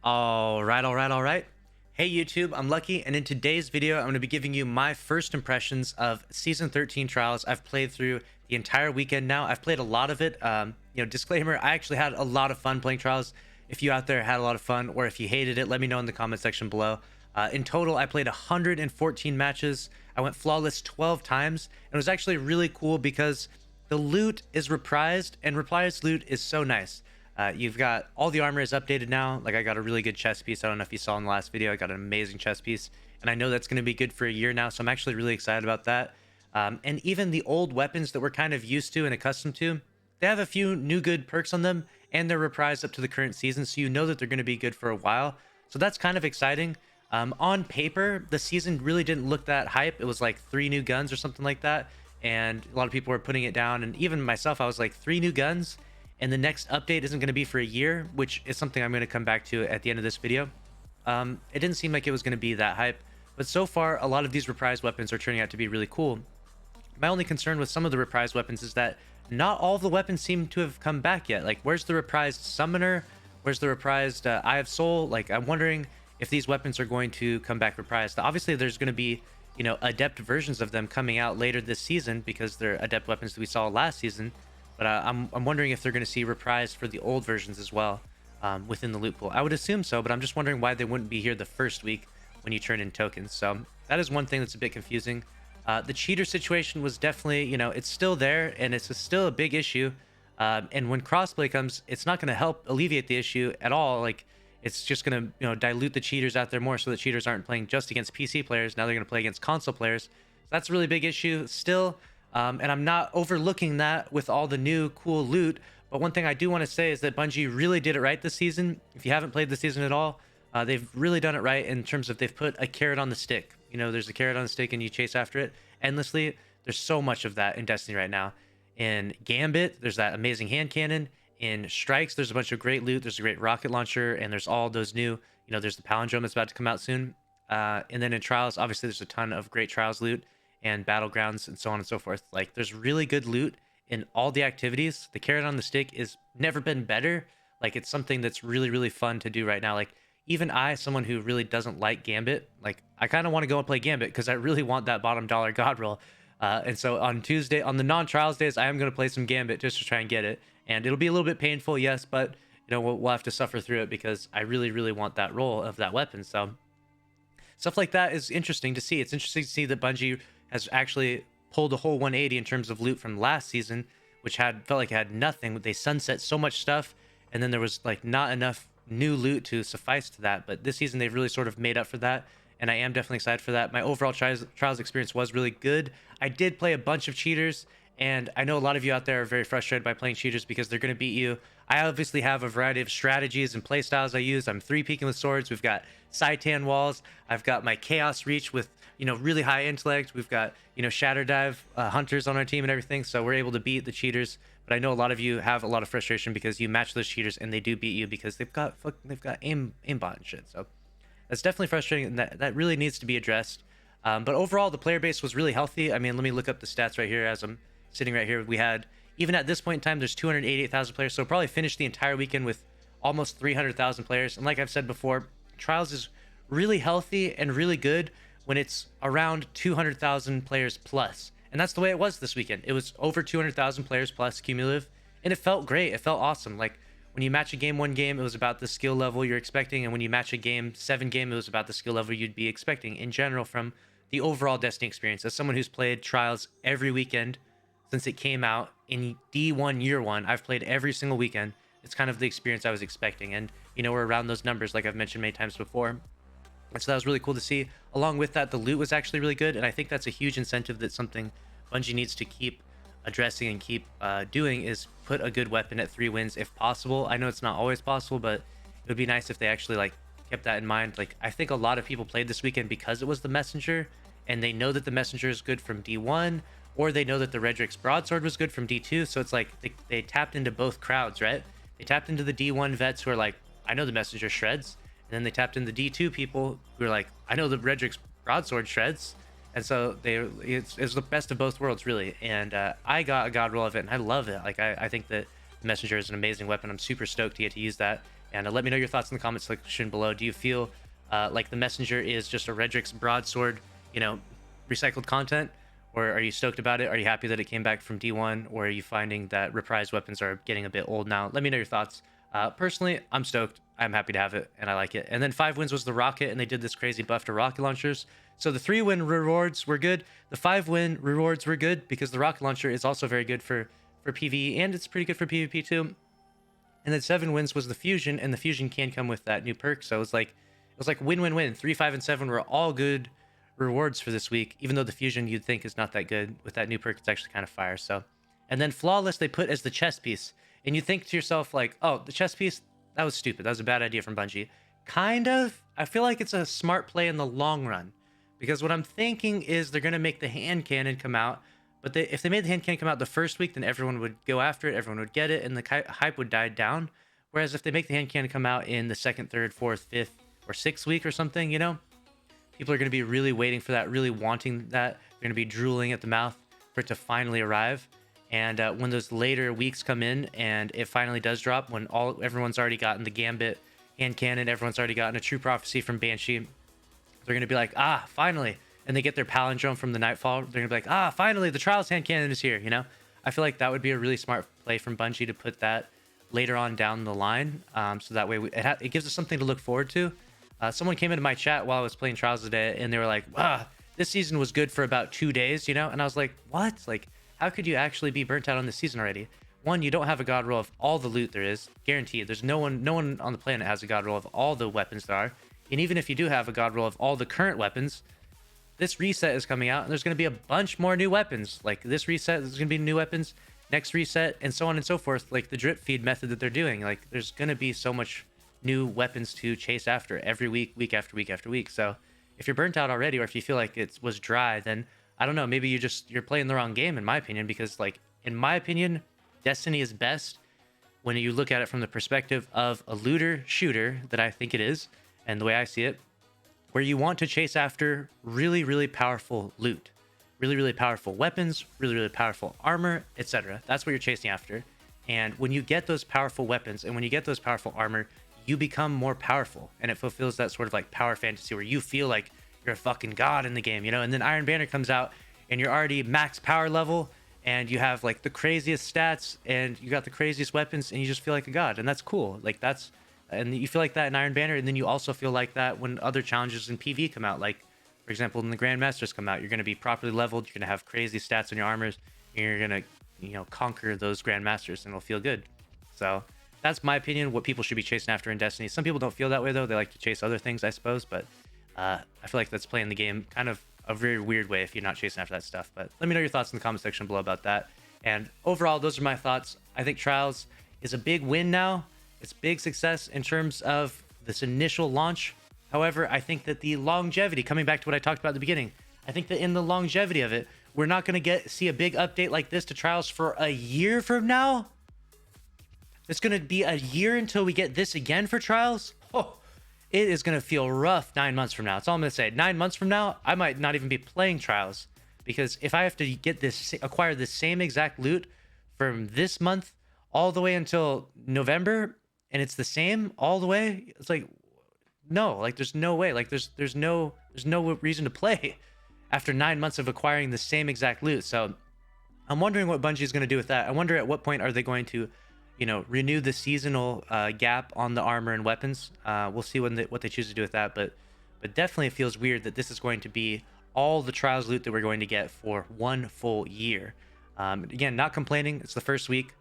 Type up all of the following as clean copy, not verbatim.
All right. Hey YouTube, I'm Lucky, and in today's video, I'm going to be giving you my first impressions of Season 13 Trials. I've played through the entire weekend now. I've played a lot of it. Disclaimer, I actually had a lot of fun playing Trials. If you out there had a lot of fun, or if you hated it, let me know in the comment section below. In total, I played 114 matches. I went flawless 12 times, and it was actually really cool because the loot is reprised, and reprised loot is so nice. You've got all the armor is updated now. Like, I got a really good chest piece. I don't know if you saw in the last video, I got an amazing chest piece, and I know that's going to be good for a year now, so I'm actually really excited about that. And even the old weapons that we're kind of used to and accustomed to, they have a few new good perks on them, and they're reprised up to the current season, so you know that they're going to be good for a while. So that's kind of exciting. On paper, the season really didn't look that hype. It was like 3 new guns or something like that, and a lot of people were putting it down, and even myself, I was like, 3 new guns? And the next update isn't going to be for a year, which is something I'm going to come back to at the end of this video. It didn't seem like it was going to be that hype, but so far a lot of these reprised weapons are turning out to be really cool. My only concern with some of the reprised weapons is that not all of the weapons seem to have come back yet. Like, where's the reprised summoner? Where's the reprised Eye of Soul? Like, I'm wondering if these weapons are going to come back reprised. Obviously there's going to be, adept versions of them coming out later this season because they're adept weapons that we saw last season. But I'm wondering if they're going to see reprised for the old versions as well within the loot pool. I would assume so, but I'm just wondering why they wouldn't be here the first week when you turn in tokens. So that is one thing that's a bit confusing. The cheater situation was definitely, it's still there, and it's still a big issue. And when crossplay comes, it's not going to help alleviate the issue at all. Like, it's just going to, dilute the cheaters out there more, so the cheaters aren't playing just against PC players. Now they're going to play against console players. So that's a really big issue still. And I'm not overlooking that with all the new cool loot, but one thing I do want to say is that Bungie really did it right this season. If you haven't played the season at all, they've really done it right in terms of they've put a carrot on the stick. There's a carrot on the stick and you chase after it endlessly. There's so much of that in Destiny right now. In Gambit, there's that amazing hand cannon. In Strikes, there's a bunch of great loot. There's a great rocket launcher, and there's all those new, there's the palindrome that's about to come out soon. And then in Trials, obviously there's a ton of great Trials loot and Battlegrounds and so on and so forth. Like, there's really good loot in all the activities. The carrot on the stick is never been better. Like, it's something that's really, really fun to do right now. Like, even I, someone who really doesn't like Gambit, like, I kind of want to go and play Gambit because I really want that bottom dollar god roll. And so on Tuesday, on the non-trials days, I am going to play some Gambit just to try and get it. And it'll be a little bit painful, yes, but we'll have to suffer through it because I really, really want that roll of that weapon. So stuff like that is interesting to see. It's interesting to see that Bungie has actually pulled a whole 180 in terms of loot from last season, which felt like it had nothing. They sunset so much stuff, and then there was like not enough new loot to suffice to that. But this season they've really sort of made up for that, and I am definitely excited for that. My overall trials experience was really good. I did play a bunch of cheaters, and I know a lot of you out there are very frustrated by playing cheaters because they're going to beat you. I obviously have a variety of strategies and play styles I use. I'm 3-peeking with swords. We've got Saitan walls. I've got my Chaos Reach with, really high intellect. We've got, Shatter Dive hunters on our team and everything. So we're able to beat the cheaters. But I know a lot of you have a lot of frustration because you match those cheaters and they do beat you because they've got aimbot and shit. So that's definitely frustrating, and that really needs to be addressed. But overall, the player base was really healthy. I mean, let me look up the stats right here as I'm sitting right here. We had, even at this point in time, there's 288,000 players. So probably finished the entire weekend with almost 300,000 players. And like I've said before, Trials is really healthy and really good when it's around 200,000 players plus. And that's the way it was this weekend. It was over 200,000 players plus cumulative, and it felt great. It felt awesome. Like, when you match a game 1 game, it was about the skill level you're expecting, and when you match a game 7 game, it was about the skill level you'd be expecting in general from the overall Destiny experience. As someone who's played Trials every weekend since it came out in D1 year 1, I've played every single weekend. It's kind of the experience I was expecting, and we're around those numbers like I've mentioned many times before. And so that was really cool to see. Along with that, the loot was actually really good, and I think that's a huge incentive. That's something Bungie needs to keep addressing and keep doing, is put a good weapon at 3 wins if possible. I know it's not always possible, but it would be nice if they actually kept that in mind. Like, I think a lot of people played this weekend because it was the Messenger, and they know that the Messenger is good from D1, or they know that the Redrix Broadsword was good from D2. So it's like they tapped into both crowds, right? They tapped into the D1 vets who are like, I know the Messenger shreds. And then they tapped into the D2 people who are like, I know the Redrix Broadsword shreds. And so it's the best of both worlds, really. And I got a god roll of it, and I love it. Like, I think that the Messenger is an amazing weapon. I'm super stoked to get to use that. And let me know your thoughts in the comment section below. Do you feel like the messenger is just a Redrix broadsword, you know, recycled content? Or are you stoked about it? Are you happy that it came back from D1? Or are you finding that reprised weapons are getting a bit old now? Let me know your thoughts. Personally, I'm stoked. I'm happy to have it, and I like it. And then 5 wins was the rocket, and they did this crazy buff to rocket launchers. So the 3 win rewards were good. The 5 win rewards were good because the rocket launcher is also very good for PvE, and it's pretty good for PvP too. And then 7 wins was the fusion, and the fusion can come with that new perk. So it was like win-win-win. 3, 5, and 7 were all good rewards for this week, even though the fusion you'd think is not that good. With that new perk, it's actually kind of fire. So, and then flawless they put as the chest piece, and you think to yourself like, oh, the chest piece, that was stupid. That was a bad idea from Bungie. Kind of. I feel like it's a smart play in the long run, because what I'm thinking is they're gonna make the hand cannon come out. But if they made the hand cannon come out the first week, then everyone would go after it, everyone would get it, and the hype would die down. Whereas if they make the hand cannon come out in the 2nd, 3rd, 4th, 5th, or 6th week or something, you know, people are going to be really waiting for that, really wanting that. They're going to be drooling at the mouth for it to finally arrive. And when those later weeks come in and it finally does drop, when everyone's already gotten the Gambit hand cannon, everyone's already gotten a True Prophecy from Banshee, they're going to be like, ah, finally. And they get their palindrome from the Nightfall. They're going to be like, ah, finally, the Trials hand cannon is here, you know? I feel like that would be a really smart play from Bungie to put that later on down the line. So that way it gives us something to look forward to. Someone came into my chat while I was playing Trials today, and they were like, ah, this season was good for about 2 days, you know? And I was like, what? Like, how could you actually be burnt out on this season already? One, you don't have a god roll of all the loot there is. Guaranteed. There's no one on the planet has a god roll of all the weapons there are. And even if you do have a god roll of all the current weapons, this reset is coming out, and there's going to be a bunch more new weapons. Like, this reset, there's going to be new weapons, next reset, and so on and so forth. Like, the drip feed method that they're doing. Like, there's going to be so much new weapons to chase after every week, week after week after week. So if you're burnt out already, or if you feel like it was dry, then I don't know, maybe you're playing the wrong game, in my opinion, because, like, in my opinion, Destiny is best when you look at it from the perspective of a looter shooter that I think it is, and the way I see it, where you want to chase after really, really powerful loot, really, really powerful weapons, really, really powerful armor, etc. That's what you're chasing after. And when you get those powerful weapons and when you get those powerful armor, you become more powerful, and it fulfills that sort of like power fantasy where you feel like you're a fucking god in the game, you know? And then Iron Banner comes out and you're already max power level and you have like the craziest stats and you got the craziest weapons and you just feel like a god, and that's cool. Like, and you feel like that in Iron Banner, and then you also feel like that when other challenges in PV come out. Like, for example, when the Grandmasters come out, you're going to be properly leveled, you're going to have crazy stats on your armors, and you're going to, you know, conquer those Grandmasters, and it'll feel good. So that's my opinion, what people should be chasing after in Destiny. Some people don't feel that way, though. They like to chase other things, I suppose, but I feel like that's playing the game kind of a very weird way if you're not chasing after that stuff. But let me know your thoughts in the comment section below about that. And overall, those are my thoughts. I think Trials is a big win now. It's big success in terms of this initial launch. However, I think that the longevity, coming back to what I talked about at the beginning, I think that in the longevity of it, we're not going to see a big update like this to Trials for a year from now. It's going to be a year until we get this again for Trials. Oh, it is going to feel rough 9 months from now. That's all I'm going to say. 9 months from now, I might not even be playing Trials, because if I have to acquire the same exact loot from this month all the way until November, and it's the same all the way, it's like, no, like, there's no way. Like, there's no reason to play after 9 months of acquiring the same exact loot. So I'm wondering what Bungie is going to do with that. I wonder at what point are they going to, you know, renew the seasonal gap on the armor and weapons. We'll see what they choose to do with that, but definitely it feels weird that this is going to be all the Trials loot that we're going to get for 1 full year. Again, not complaining. It's the first week.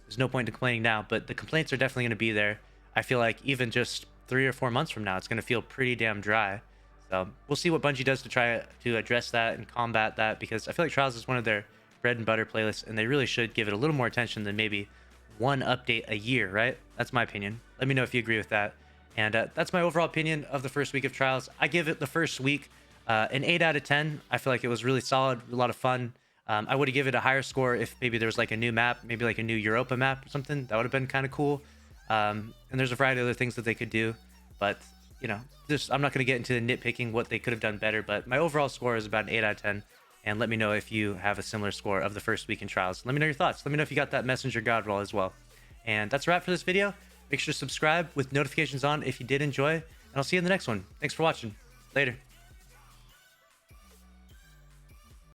There's no point in complaining now, but the complaints are definitely going to be there. I feel like even just 3 or 4 months from now, it's going to feel pretty damn dry. So we'll see what Bungie does to try to address that and combat that, because I feel like Trials is one of their bread and butter playlists, and they really should give it a little more attention than maybe one update a year, right? That's my opinion. Let me know if you agree with that. And that's my overall opinion of the first week of Trials. I give it the first week an 8 out of 10. I feel like it was really solid, a lot of fun. I would have given it a higher score if maybe there was like a new map, maybe like a new Europa map or something. That would have been kind of cool. And there's a variety of other things that they could do, but you know, I'm not going to get into nitpicking what they could have done better, but my overall score is about an 8 out of 10. And let me know if you have a similar score of the first week in Trials. Let me know your thoughts. Let me know if you got that Messenger God roll as well. And that's a wrap for this video. Make sure to subscribe with notifications on if you did enjoy, and I'll see you in the next one. Thanks for watching. Later.